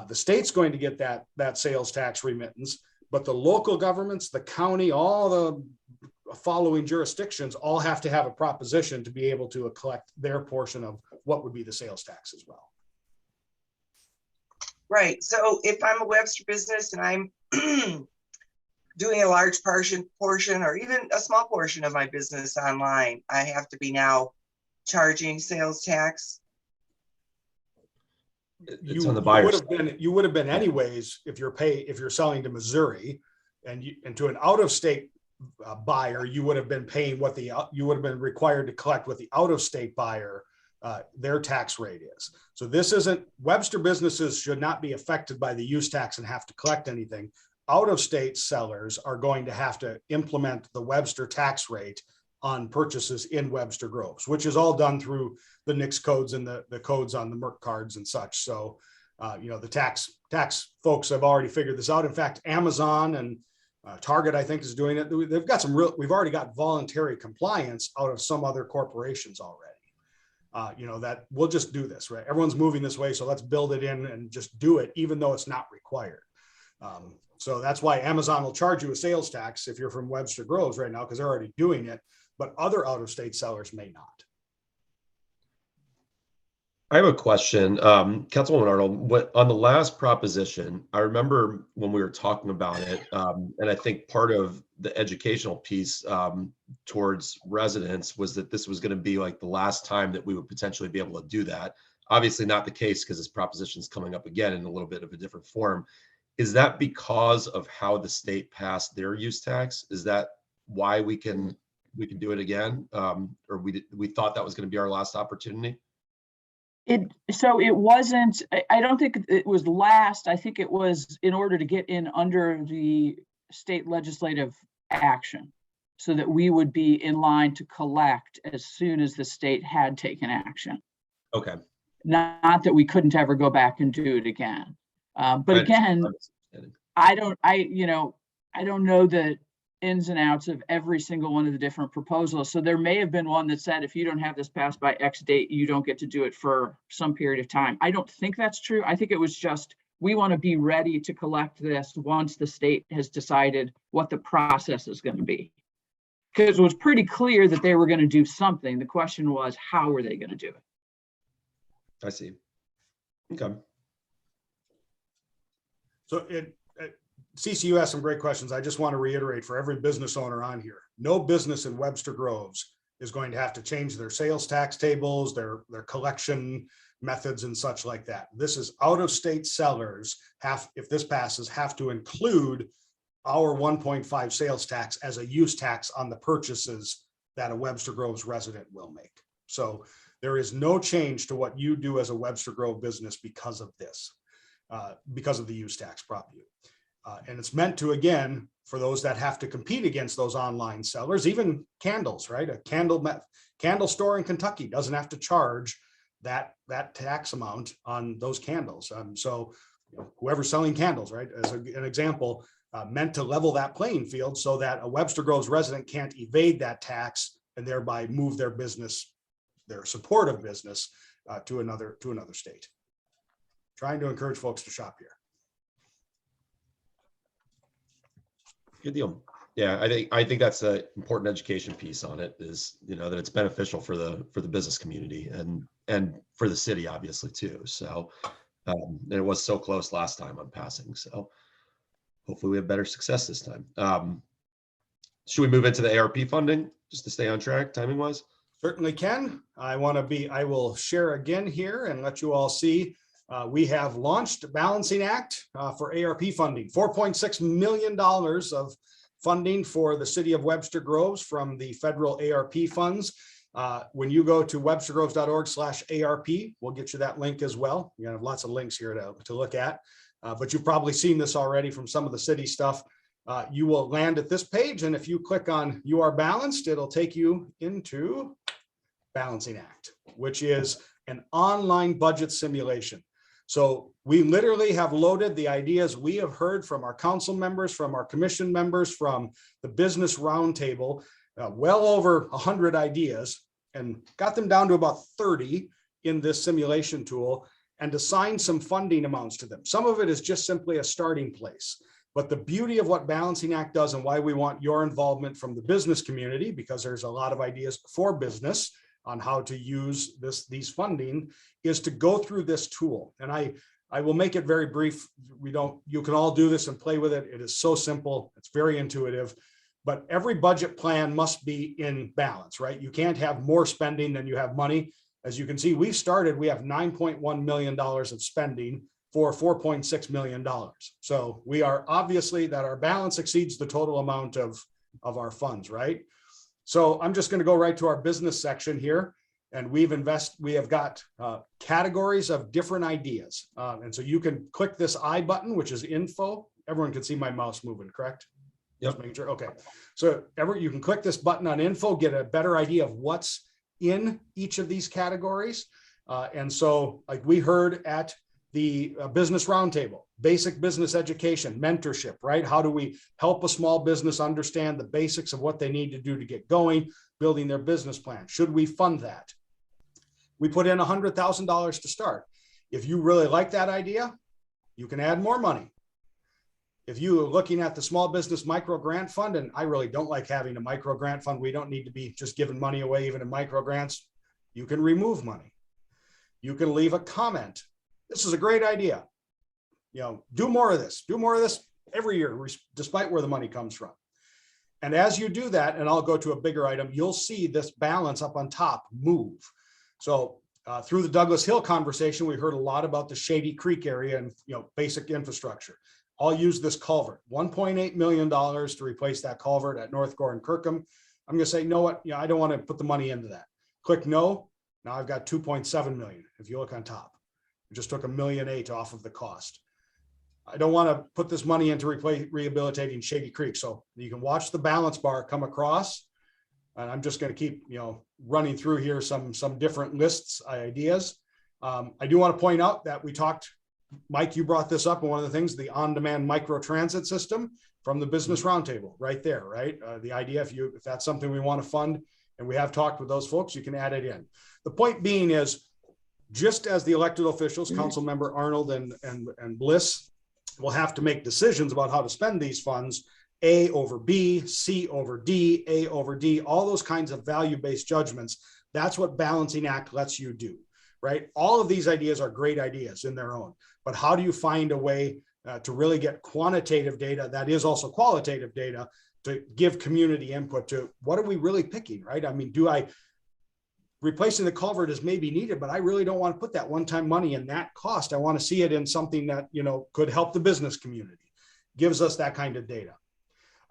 the state's going to get that sales tax remittance, but the local governments, the county, all the following jurisdictions all have to have a proposition to be able to collect their portion of what would be the sales tax as well. Right. So if I'm a Webster business and I'm doing a large portion or even a small portion of my business online, I have to be now charging sales tax. It's on the buyer's side. You would have been anyways if you're selling to Missouri and to an out-of-state buyer, you would have been paying you would have been required to collect what the out-of-state buyer their tax rate is. So this isn't, Webster businesses should not be affected by the use tax and have to collect anything. Out-of-state sellers are going to have to implement the Webster tax rate on purchases in Webster Groves, which is all done through the NICS codes and the codes on the MERC cards and such. So, the tax folks have already figured this out. In fact, Amazon and Target, I think, is doing it. They've got we've already got voluntary compliance out of some other corporations already. That we'll just do this, right? Everyone's moving this way, so let's build it in and just do it, even though it's not required. So that's why Amazon will charge you a sales tax if you're from Webster Groves right now, because they're already doing it, but other out-of-state sellers may not. I have a question. Councilwoman Arnold, on the last proposition, I remember when we were talking about it, and I think part of the educational piece towards residents was that this was going to be like the last time that we would potentially be able to do that. Obviously not the case because this proposition is coming up again in a little bit of a different form. Is that because of how the state passed their use tax? Is that why we can do it again, or we thought that was going to be our last opportunity? So it wasn't, I don't think it was last. I think it was in order to get in under the state legislative action so that we would be in line to collect as soon as the state had taken action. Okay. Not that we couldn't ever go back and do it again. But again, I don't know the ins and outs of every single one of the different proposals. So there may have been one that said, if you don't have this passed by X date, you don't get to do it for some period of time. I don't think that's true. I think it was just, we want to be ready to collect this once the state has decided what the process is going to be. Because it was pretty clear that they were going to do something. The question was, how were they going to do it? I see. Okay. So CCU asked some great questions. I just want to reiterate for every business owner on here, no business in Webster Groves is going to have to change their sales tax tables, their collection methods and such like that. This is out-of-state sellers if this passes, have to include our 1.5 sales tax as a use tax on the purchases that a Webster Groves resident will make. So there is no change to what you do as a Webster Grove business because of this, because of the use tax prop U. And it's meant to, again, for those that have to compete against those online sellers, even candles, right? A candle store in Kentucky doesn't have to charge that tax amount on those candles. So whoever's selling candles, right, as an example, meant to level that playing field so that a Webster Groves resident can't evade that tax and thereby move their business, their support of business to another state. Trying to encourage folks to shop here. Good deal. Yeah, I think that's an important education piece on it, is, that it's beneficial for the business community and for the city, obviously, too. So and it was so close last time on passing. So hopefully we have better success this time. Should we move into the ARP funding just to stay on track timing wise? Certainly can. I will share again here and let you all see. We have launched Balancing Act for ARP funding, $4.6 million of funding for the city of Webster Groves from the federal ARP funds. When you go to webstergroves.org/ARP, we'll get you that link as well. You have lots of links here to look at, but you've probably seen this already from some of the city stuff. You will land at this page, and if you click on You Are Balanced, it'll take you into Balancing Act, which is an online budget simulation. So we literally have loaded the ideas we have heard from our council members, from our commission members, from the business roundtable, well over 100 ideas, and got them down to about 30 in this simulation tool, and assign some funding amounts to them. Some of it is just simply a starting place. But the beauty of what Balancing Act does, and why we want your involvement from the business community, because there's a lot of ideas for business on how to use these funding, is to go through this tool. And I will make it very brief. You can all do this and play with it. It is so simple. It's very intuitive, but every budget plan must be in balance, right? You can't have more spending than you have money. As you can see, we have $9.1 million of spending for $4.6 million. So we are obviously that our balance exceeds the total amount of our funds, right? So I'm just going to go right to our business section here, and we have got categories of different ideas. And so you can click this I button, which is info. Everyone can see my mouse moving, correct? Yep. Just making sure. Okay. So you can click this button on info, get a better idea of what's in each of these categories. And so like we heard at the business roundtable, basic business education, mentorship, right? How do we help a small business understand the basics of what they need to do to get going, building their business plan? Should we fund that? We put in $100,000 to start. If you really like that idea, you can add more money. If you are looking at the small business micro grant fund, and I really don't like having a micro grant fund, we don't need to be just giving money away even in micro grants. You can remove money. You can leave a comment. This is a great idea. Do more of this. Do more of this every year, despite where the money comes from. And as you do that, and I'll go to a bigger item, you'll see this balance up on top move. So through the Douglas Hill conversation, we heard a lot about the Shady Creek area and basic infrastructure. I'll use this culvert, $1.8 million to replace that culvert at North Gore and Kirkham. I'm going to say, no, what, I don't want to put the money into that. Click no. Now I've got 2.7 million. If you look on top, we just took $1.8 million off of the cost. I don't want to put this money into rehabilitating Shady Creek. So you can watch the balance bar come across, and I'm just going to keep, running through here some different lists, ideas. I do want to point out that we talked, Mike, you brought this up, and one of the things, the on-demand micro transit system from the Business Roundtable, right there, right? The idea, if that's something we want to fund, and we have talked with those folks, you can add it in. The point being is, just as the elected officials, Council Member Arnold and Bliss, will have to make decisions about how to spend these funds, A over B, C over D, A over D, all those kinds of value-based judgments. That's what Balancing Act lets you do, right? All of these ideas are great ideas in their own, but how do you find a way to really get quantitative data that is also qualitative data to give community input to what are we really picking, right? I mean, replacing the culvert is maybe needed, but I really don't want to put that one-time money in that cost. I want to see it in something that, could help the business community. Gives us that kind of data.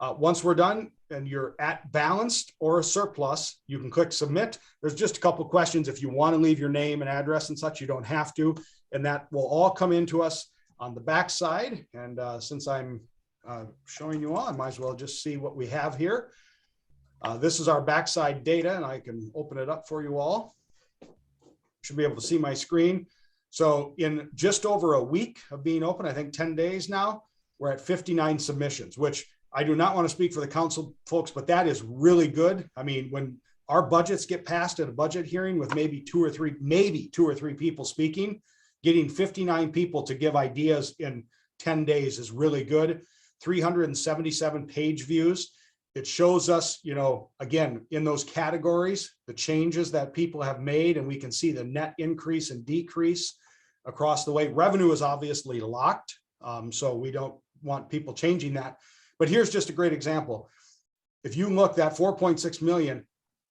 Once we're done and you're at balanced or a surplus, you can click submit. There's just a couple questions. If you want to leave your name and address and such, you don't have to. And that will all come into us on the back side. And since I'm showing you all, I might as well just see what we have here. This is our backside data, and I can open it up for you all. Should be able to see my screen. So in just over a week of being open, I think 10 days now, we're at 59 submissions, which I do not want to speak for the council folks, but that is really good. I mean, when our budgets get passed at a budget hearing with maybe two or three people speaking, getting 59 people to give ideas in 10 days is really good. 377 page views. It shows us, again, in those categories, the changes that people have made, and we can see the net increase and decrease across the way. Revenue is obviously locked, so we don't want people changing that. But here's just a great example. If you look at 4.6 million,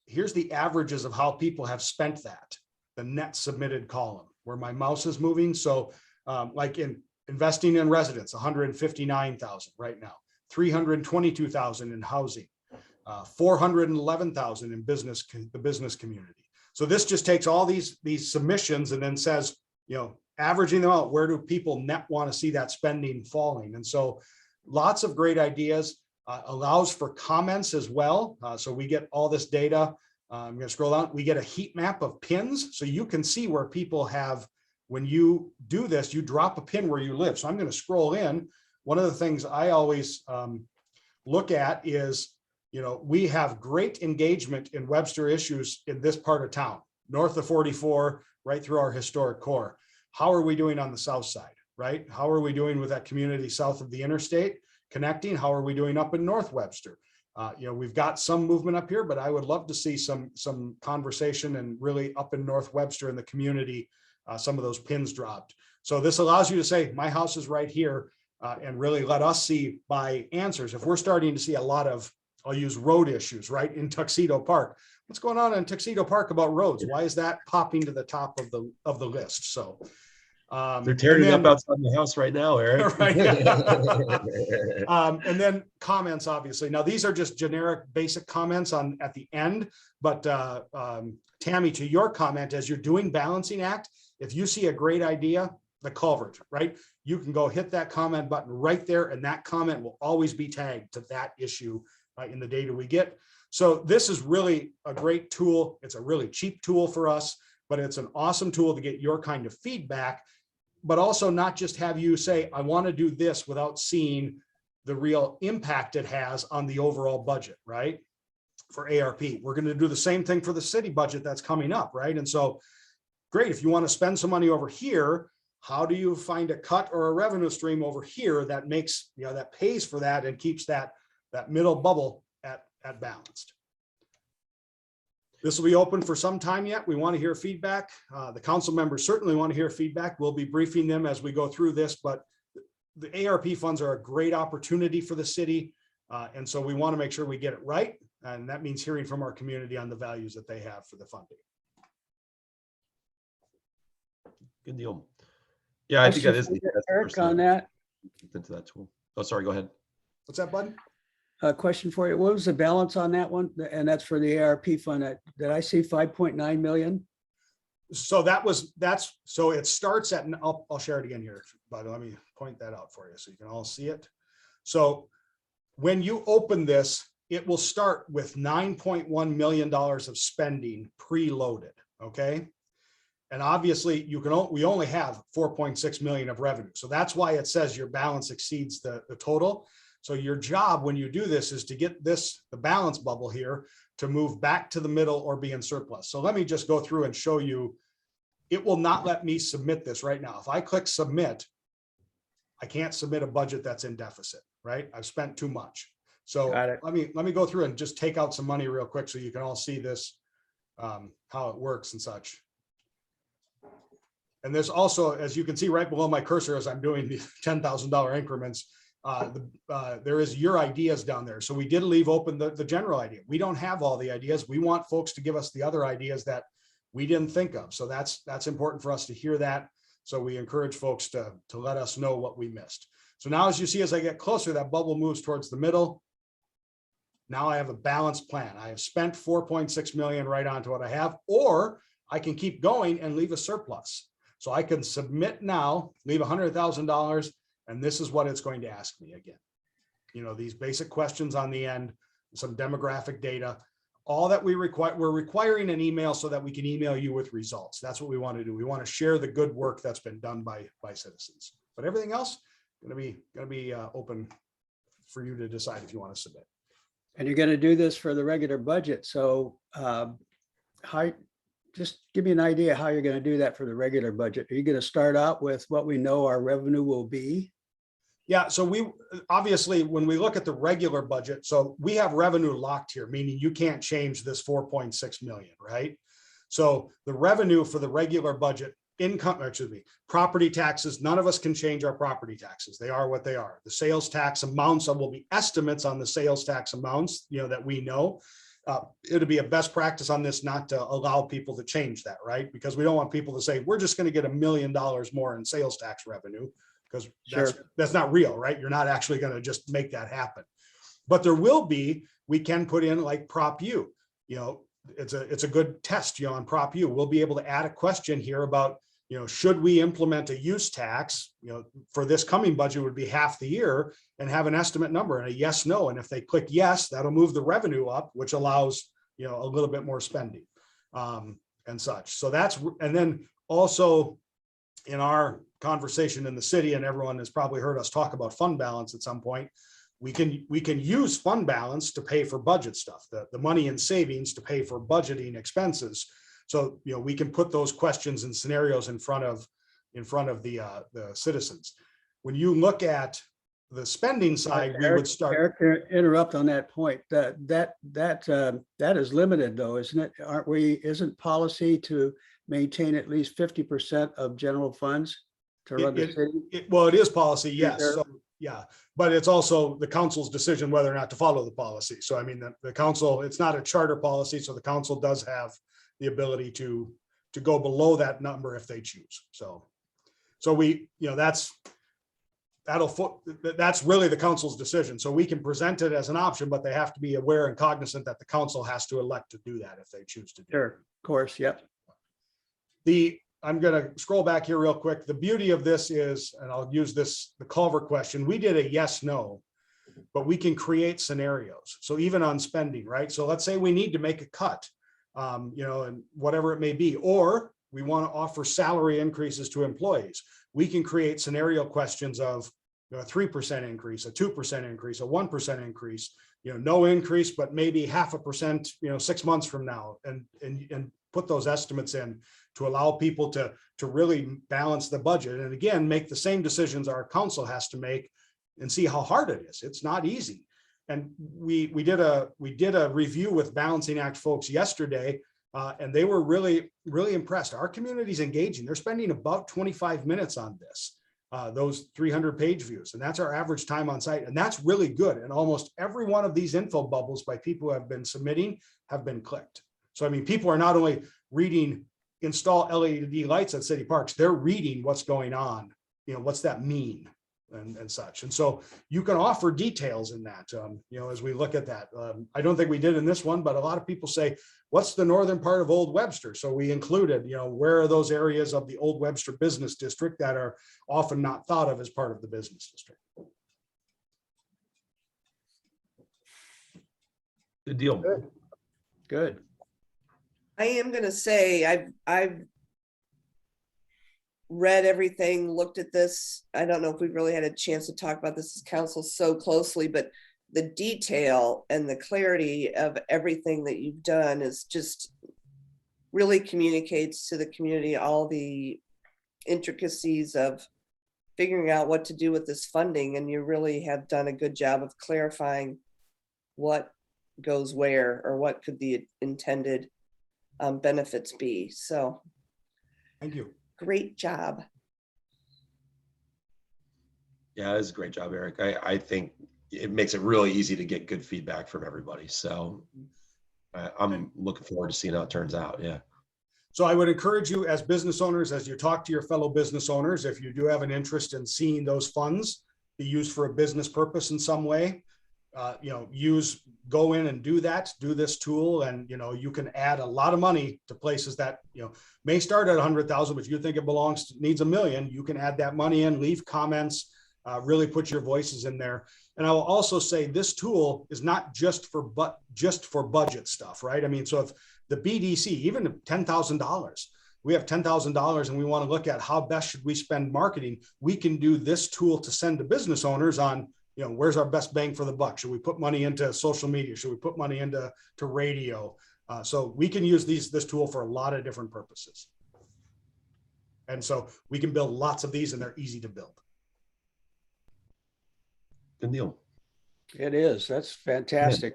here's the averages of how people have spent that, the net submitted column, where my mouse is moving. So like in investing in residents, 159,000 right now. 322,000 in housing, 411,000 in the business community. So this just takes all these submissions and then says, averaging them out, where do people net want to see that spending falling? And so lots of great ideas, allows for comments as well. So we get all this data. I'm going to scroll down. We get a heat map of pins. So you can see where people have, when you do this, you drop a pin where you live. So I'm going to scroll in. One of the things I always look at is, we have great engagement in Webster issues in this part of town, north of 44, right through our historic core. How are we doing on the south side, right? How are we doing with that community south of the interstate connecting? How are we doing up in North Webster? We've got some movement up here, but I would love to see some conversation and really up in North Webster in the community, some of those pins dropped. So this allows you to say, my house is right here. And really let us see by answers. If we're starting to see a lot of, I'll use road issues, right, in Tuxedo Park. What's going on in Tuxedo Park about roads? Why is that popping to the top of the list? So they're tearing it up outside the house right now, Eric. Right. And then comments, obviously. Now these are just generic, basic comments at the end. But Tammy, to your comment, as you're doing Balancing Act, if you see a great idea, the culvert, right? You can go hit that comment button right there, and that comment will always be tagged to that issue in the data we get. So this is really a great tool. It's a really cheap tool for us, but it's an awesome tool to get your kind of feedback, but also not just have you say, I want to do this without seeing the real impact it has on the overall budget, right? For ARP, we're going to do the same thing for the city budget that's coming up, right? And so great, if you want to spend some money over here, how do you find a cut or a revenue stream over here that makes, that pays for that and keeps that middle bubble at balanced? This will be open for some time yet. We want to hear feedback. The council members certainly want to hear feedback. We'll be briefing them as we go through this, but the ARP funds are a great opportunity for the city. And so we want to make sure we get it right. And that means hearing from our community on the values that they have for the funding. Good deal. Yeah, I think that is. Eric, on that, into that tool. Oh, sorry, go ahead. What's that, bud? Question for you. What was the balance on that one? And that's for the ARP fund. Did I see 5.9 million? So so it starts at, I'll share it again here, but let me point that out for you so you can all see it. So when you open this, it will start with $9.1 million of spending preloaded, okay? And obviously we only have 4.6 million of revenue. So that's why it says your balance exceeds the total. So your job when you do this is to get the balance bubble here to move back to the middle or be in surplus. So let me just go through and show you. It will not let me submit this right now. If I click submit, I can't submit a budget that's in deficit, right? I've spent too much. So let me go through and just take out some money real quick so you can all see this, how it works and such. And there's also, as you can see right below my cursor as I'm doing the $10,000 increments, there is your ideas down there. So we did leave open the general idea. We don't have all the ideas. We want folks to give us the other ideas that we didn't think of. So that's important for us to hear that. So we encourage folks to let us know what we missed. So now, as you see, as I get closer, that bubble moves towards the middle. Now I have a balanced plan. I have spent 4.6 million right onto what I have, or I can keep going and leave a surplus. So I can submit now, leave $100,000, and this is what it's going to ask me again. You know, these basic questions on the end, some demographic data, all that we require. We're requiring an email so that we can email you with results. That's what we want to do. We want to share the good work that's been done by citizens. But everything else going to be open for you to decide if you want to submit. And you're going to do this for the regular budget. So just give me an idea how you're going to do that for the regular budget. Are you going to start out with what we know our revenue will be? Yeah, so we obviously, when we look at the regular budget, so we have revenue locked here, meaning you can't change this 4.6 million, right? So the revenue for the regular budget, property taxes, none of us can change our property taxes. They are what they are. The sales tax amounts will be estimates on the sales tax amounts, that we know. It'll be a best practice on this not to allow people to change that, right? Because we don't want people to say, we're just going to get $1 million more in sales tax revenue, because that's not real, right? You're not actually going to just make that happen. But there will be, we can put in like Prop U, it's a good test, on Prop U. We'll be able to add a question here about, should we implement a use tax, for this coming budget would be half the year, and have an estimate number and a yes, no. And if they click yes, that'll move the revenue up, which allows, a little bit more spending and such. So and then also in our conversation in the city, and everyone has probably heard us talk about fund balance at some point, we can use fund balance to pay for budget stuff, the money in savings to pay for budgeting expenses. So, we can put those questions and scenarios in front of the citizens. When you look at the spending side, we would start. Eric, interrupt on that point. That is limited though, isn't it? Isn't policy to maintain at least 50% of general funds to run the city? Well, it is policy, yes. So, yeah, but it's also the council's decision whether or not to follow the policy. So, I mean, the council, it's not a charter policy, so the council does have the ability to go below that number if they choose. So we, that's really the council's decision. So we can present it as an option, but they have to be aware and cognizant that the council has to elect to do that if they choose to do it. Sure, of course, yep. I'm going to scroll back here real quick. The beauty of this is, and I'll use the Culver question. We did a yes, no, but we can create scenarios. So even on spending, right? So let's say we need to make a cut, and whatever it may be, or we want to offer salary increases to employees. We can create scenario questions of a 3% increase, a 2% increase, a 1% increase, no increase, but maybe 0.5%, 6 months from now, and put those estimates in to allow people to really balance the budget. And again, make the same decisions our council has to make and see how hard it is. It's not easy. And we did a review with Balancing Act folks yesterday, and they were really, really impressed. Our community's engaging. They're spending about 25 minutes on this, those 300-page views. And that's our average time on site. And that's really good. And almost every one of these info bubbles by people who have been submitting have been clicked. So, I mean, people are not only reading install LED lights at city parks, they're reading what's going on. What's that mean? and such. And so you can offer details in that, as we look at that. I don't think we did in this one, but a lot of people say, what's the northern part of Old Webster? So we included, where are those areas of the Old Webster Business District that are often not thought of as part of the business district. Good deal. Good. I am gonna say, I've read everything, looked at this. I don't know if we've really had a chance to talk about this as council so closely, but the detail and the clarity of everything that you've done is just really communicates to the community all the intricacies of figuring out what to do with this funding. And you really have done a good job of clarifying what goes where, or what could the intended benefits be. So thank you. Great job. Yeah, it is a great job, Eric. I think it makes it really easy to get good feedback from everybody. So I'm looking forward to seeing how it turns out. Yeah. So I would encourage you as business owners, as you talk to your fellow business owners, if you do have an interest in seeing those funds be used for a business purpose in some way, go in and do this tool. And, you can add a lot of money to places that, may start at 100,000, but if you think it needs $1 million, you can add that money in, leave comments, really put your voices in there. And I will also say this tool is not just for budget stuff, right? I mean, so if the BDC, even $10,000, we have $10,000 and we want to look at how best should we spend marketing, we can do this tool to send to business owners on, where's our best bang for the buck? Should we put money into social media? Should we put money into radio? So we can use this tool for a lot of different purposes. And so we can build lots of these and they're easy to build. Good deal. It is. That's fantastic.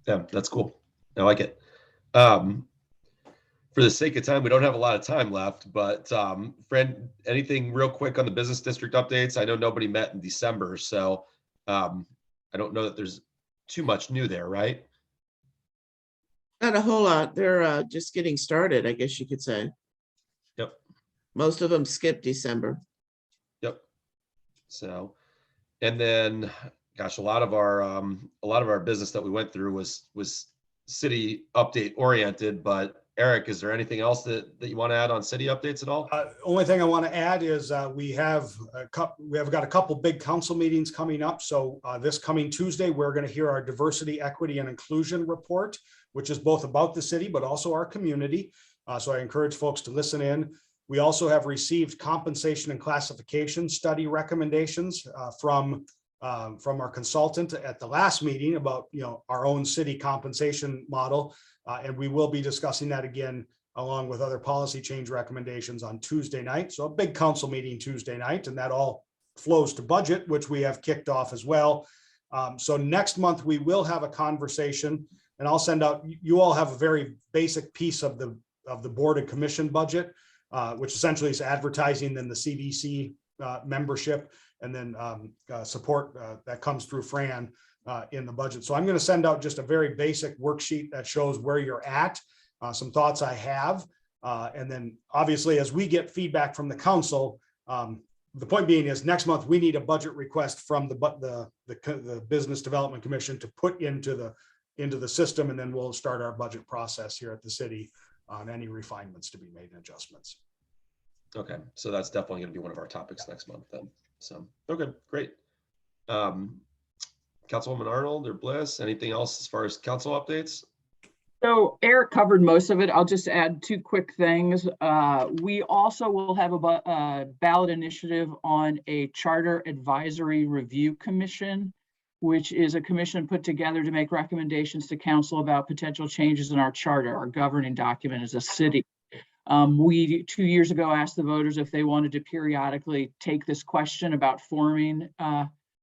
Yeah, that's cool. I like it. For the sake of time, we don't have a lot of time left, but Fred, anything real quick on the business district updates? I know nobody met in December, so I don't know that there's too much new there, right? Not a whole lot. They're just getting started, I guess you could say. Yep. Most of them skipped December. Yep. So, and then, gosh, a lot of our business that we went through was city update oriented, but Eric, is there anything else that you want to add on city updates at all? Only thing I want to add is we have got a couple big council meetings coming up. So this coming Tuesday, we're going to hear our diversity, equity, and inclusion report, which is both about the city, but also our community. So I encourage folks to listen in. We also have received compensation and classification study recommendations from our consultant at the last meeting about our own city compensation model. And we will be discussing that again, along with other policy change recommendations on Tuesday night. So a big council meeting Tuesday night, and that all flows to budget, which we have kicked off as well. So next month we will have a conversation, and I'll send out, you all have a very basic piece of the board and commission budget, which essentially is advertising, then the CDC membership, and then support that comes through Fran in the budget. So I'm going to send out just a very basic worksheet that shows where you're at, some thoughts I have. And then obviously, as we get feedback from the council, the point being is next month, we need a budget request from the Business Development Commission to put into the system. And then we'll start our budget process here at the city on any refinements to be made and adjustments. Okay. So that's definitely going to be one of our topics next month then. So, okay, great. Councilwoman Arnold or Bliss, anything else as far as council updates? So Eric covered most of it. I'll just add two quick things. We also will have a ballot initiative on a charter advisory review commission, which is a commission put together to make recommendations to council about potential changes in our charter, our governing document as a city. We 2 years ago asked the voters if they wanted to periodically take this question about forming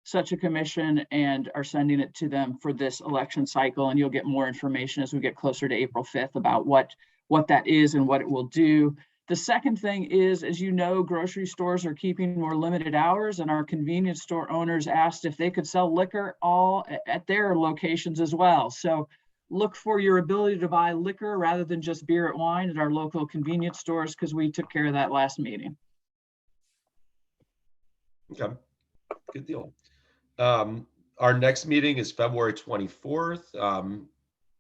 such a commission, and are sending it to them for this election cycle. And you'll get more information as we get closer to April 5th about what that is and what it will do. The second thing is, as you know, grocery stores are keeping more limited hours, and our convenience store owners asked if they could sell liquor all at their locations as well. So look for your ability to buy liquor rather than just beer and wine at our local convenience stores, because we took care of that last meeting. Okay, good deal. Our next meeting is February 24th.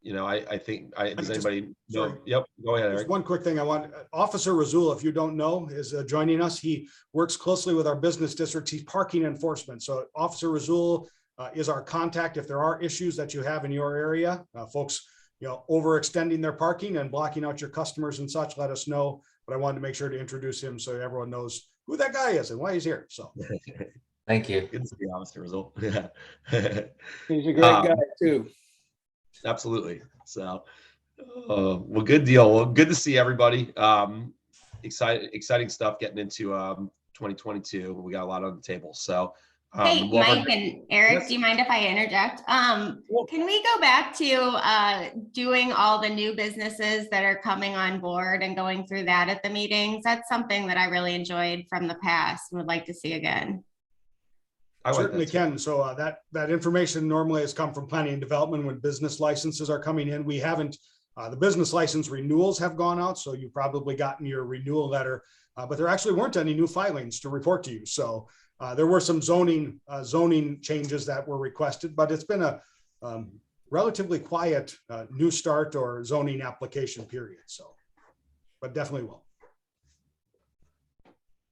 You know, I think, does anybody know? Sorry. Yep, go ahead, There's Eric. one quick thing I want. Officer Razul, if you don't know, is joining us. He works closely with our business districts. He's parking enforcement. So Officer Razul is our contact. If there are issues that you have in your area, folks, you know, overextending their parking and blocking out your customers and such, let us know. But I wanted to make sure to introduce him so everyone knows who that guy is and why he's here. So Thank you. Good to see you, Officer Result. Yeah. He's a great guy too. Absolutely. So, well, good deal. Well, good to see everybody. Exciting stuff getting into 2022. We got a lot on the table. So, Hey, Mike and Eric, Yes. do you mind if I interject? Can we go back to doing all the new businesses that are coming on board and going through that at the meetings? That's something that I really enjoyed from the past and would like to see again. I certainly can. So that information normally has come from planning and development when business licenses are coming in. We haven't, the business license renewals have gone out. So you've probably gotten your renewal letter, but there actually weren't any new filings to report to you. So there were some zoning changes that were requested, but it's been a relatively quiet new start or zoning application period. So, but definitely will.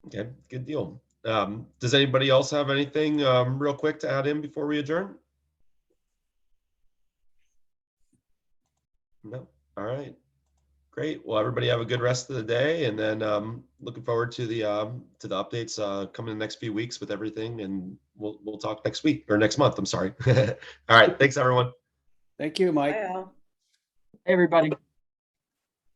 Okay, good deal. Does anybody else have anything real quick to add in before we adjourn? No. All right. Great. Well, everybody have a good rest of the day, and then looking forward to the updates coming in the next few weeks with everything, and we'll talk next week or next month. I'm sorry. All right. Thanks, everyone. Thank you, Mike. Bye, Al. Everybody.